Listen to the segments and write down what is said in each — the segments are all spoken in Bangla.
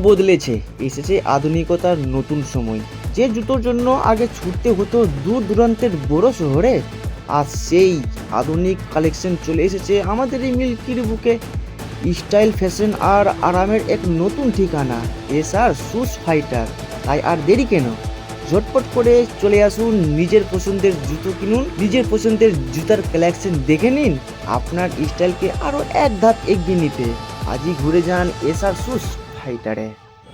বদলেছে, এসেছে আধুনিকতার নতুন সময়। যে জুতোর জন্য আগে ছুটতে হতো দূর দূরান্তের বড় শহরে, আজ সেই আধুনিক কালেকশন চলে এসেছে আমাদের এই মিল্কির বুকে। স্টাইল, ফ্যাশন আর আরামের এক নতুন ঠিকানা, এসআর শুজ ফাইটার। তাই আর দেরি কেন, ঝটপট করে চলে আসুন, নিজের পছন্দের জুতো কিনুন, নিজের পছন্দের জুতার কালেকশন দেখে নিন, আপনার স্টাইলকে আরও এক ধাপ এগিয়ে নিতে আজই ঘুরে যান এসআর শুজ ফাইটারে।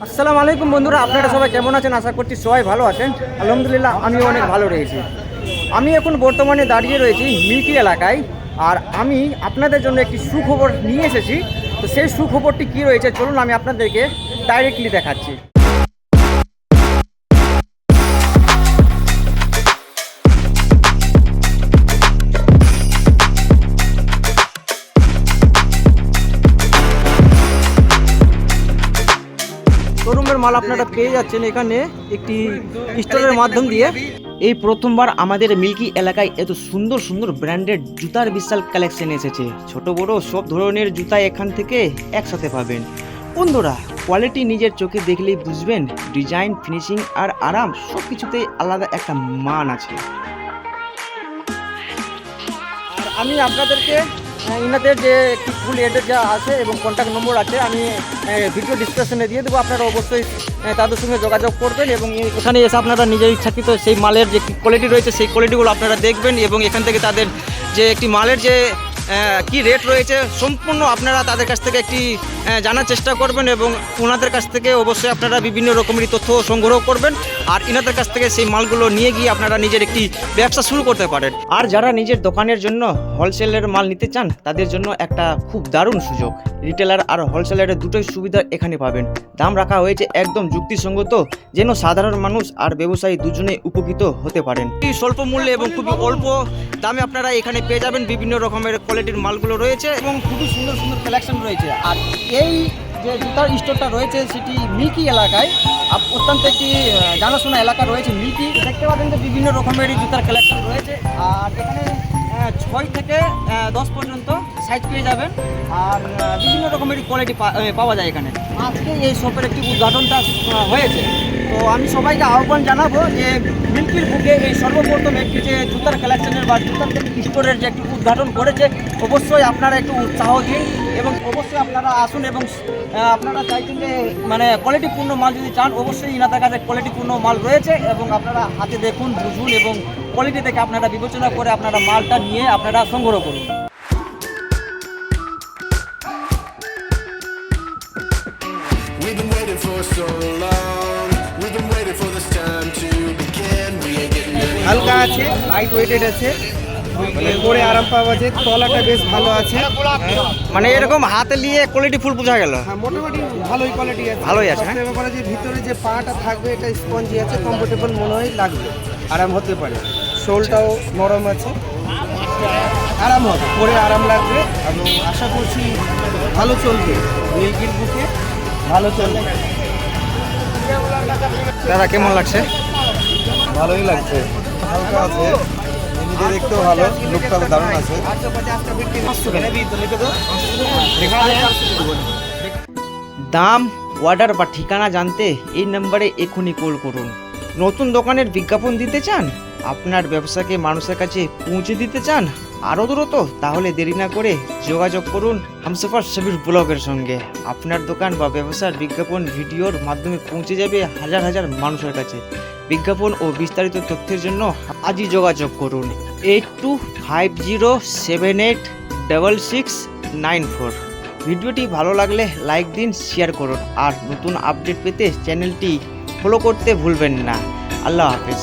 আসসালামু আলাইকুম বন্ধুরা, আপনারা সবাই কেমন আছেন? আশা করছি সবাই ভালো আছেন। আলহামদুলিল্লাহ আমিও অনেক ভালো রয়েছি। আমি এখন বর্তমানে দাঁড়িয়ে রয়েছি মিল্কি এলাকায়, আর আমি আপনাদের জন্য একটি সুখবর নিয়ে এসেছি। তো সেই সুখবরটি কী রয়েছে চলুন আমি আপনাদেরকে ডাইরেক্টলি দেখাচ্ছি। শোরুমের মাল আপনারা পেয়ে যাচ্ছেন এখানে একটি স্টলের মাধ্যম দিয়ে। এই প্রথমবার আমাদের মিল্কি এলাকায় এত সুন্দর সুন্দর ব্র্যান্ডেড জুতার বিশাল কালেকশন এসেছে। ছোট বড় সব ধরনের জুতা এখান থেকে একসাথে পাবেন। বন্ধুরা, কোয়ালিটি নিজের চোখে দেখলেই বুঝবেন, ডিজাইন, ফিনিশিং আর আরাম সব কিছুতেই আলাদা একটা মান আছে। আর আমি আপনাদেরকে ইনাদের যে একটি ফুল এড্রেস যা আছে এবং কন্ট্যাক্ট নম্বর আছে আমি ভিডিও ডিসক্রিপশনে দিয়ে দেবো। আপনারা অবশ্যই তাদের সঙ্গে যোগাযোগ করবেন এবং এখানে এসে আপনারা নিজের ইচ্ছাকৃত সেই মালের যে কোয়ালিটি রয়েছে সেই কোয়ালিটিগুলো আপনারা দেখবেন এবং এখান থেকে তাদের যে একটি মালের যে কি রেট রয়েছে সম্পূর্ণ আপনারা তাদের কাছ থেকে একটি জানার চেষ্টা করবেন এবং ওনাদের কাছ থেকে অবশ্যই আপনারা বিভিন্ন রকমেরই তথ্য সংগ্রহ করবেন আর ইনাদের কাছ থেকে সেই মালগুলো নিয়ে গিয়ে আপনারা নিজের একটি ব্যবসা শুরু করতে পারেন। আর যারা নিজের দোকানের জন্য হোলসেলের মাল নিতে চান তাদের জন্য একটা খুব দারুণ সুযোগ। রিটেলার আর হোলসেলারের দুটোই সুবিধা এখানে পাবেন। দাম রাখা হয়েছে একদম যুক্তিসঙ্গত, যেন সাধারণ মানুষ আর ব্যবসায়ী দুজনেই উপকৃত হতে পারেন। এই স্বল্প মূল্যে এবং খুবই অল্প দামে আপনারা এখানে পেয়ে যাবেন। বিভিন্ন রকমের কোয়ালিটির মালগুলো রয়েছে এবং খুবই সুন্দর সুন্দর কালেকশন রয়েছে। আর এই যে জুতার স্টোরটা রয়েছে সেটি মিল্কি এলাকায়, অত্যন্ত একটি জানাশোনা এলাকা রয়েছে মিল্কি। দেখতে পাবেন যে বিভিন্ন রকমের জুতার কালেকশন রয়েছে আর এখানে 6 থেকে 10 পর্যন্ত সাইজ পেয়ে যাবেন আর বিভিন্ন রকমের কোয়ালিটি পাওয়া যায় এখানে। আজকে এই শপের একটি উদ্ঘাটনটা হয়েছে, তো আমি সবাইকে আহ্বান জানাবো যে মিল্কির বুকে এই সর্বপ্রথম একটি যে জুতার কালেকশনের বা জুতার স্টোরের যে একটি উদ্ঘাটন করেছে, অবশ্যই আপনারা একটু উৎসাহ দিন এবং অবশ্যই আপনারা আসুন এবং আপনারা চাইছেন যে মানে কোয়ালিটিপূর্ণ মাল যদি চান, অবশ্যই ইনাদের কাছে কোয়ালিটিপূর্ণ মাল রয়েছে এবং আপনারা হাতে দেখুন, বুঝুন এবং কোয়ালিটি থেকে আপনারা বিবেচনা করে আপনারা মালটা নিয়ে আপনারা সংগ্রহ করুন। হালকা আছে, লাইট ওয়েটেড আছে, পরে আরাম পাওয়া যায়, তলাটা বেশ ভালো আছে। মানে এরকম হাতে নিয়ে কোয়ালিটি ফুল বোঝা গেল। হ্যাঁ, মোটামুটি ভালোই কোয়ালিটি আছে, ভালোই আছে। ব্যাপারে যে ভিতরে যে পাটা থাকবে এটা স্পঞ্জি আছে, কমফোর্টেবল মনে হয় লাগবে, আরাম হতে পারে। শোলটাও নরম আছে, আরাম হবে, পরে আরাম লাগবে। আমি আশা করছি ভালো চলবে, মিল্কির বুকে ভালো চলবে। দাদা কেমন লাগছে? ভালোই লাগছে, হালকা আছে, এমনিতে দেখতেও ভালো, লুকটা দারুণ আছে। দাম, অর্ডার বা ঠিকানা জানতে এই নম্বরে এখনই কল করুন। নতুন দোকানের বিজ্ঞাপন দিতে চান, আপনার ব্যবসাকে মানুষের কাছে পৌঁছে দিতে চান আরও দ্রুত, তাহলে দেরি না করে যোগাযোগ করুন হামসফর সাবির ব্লগের সঙ্গে। আপনার দোকান বা ব্যবসার বিজ্ঞাপন ভিডিওর মাধ্যমে পৌঁছে যাবে হাজার হাজার মানুষের কাছে। বিজ্ঞাপন ও বিস্তারিত তথ্যের জন্য আজই যোগাযোগ করুন 8250786694। ভিডিওটি ভালো লাগলে লাইক দিন, শেয়ার করুন আর নতুন আপডেট পেতে চ্যানেলটি ফলো করতে ভুলবেন না। আল্লাহ হাফেজ।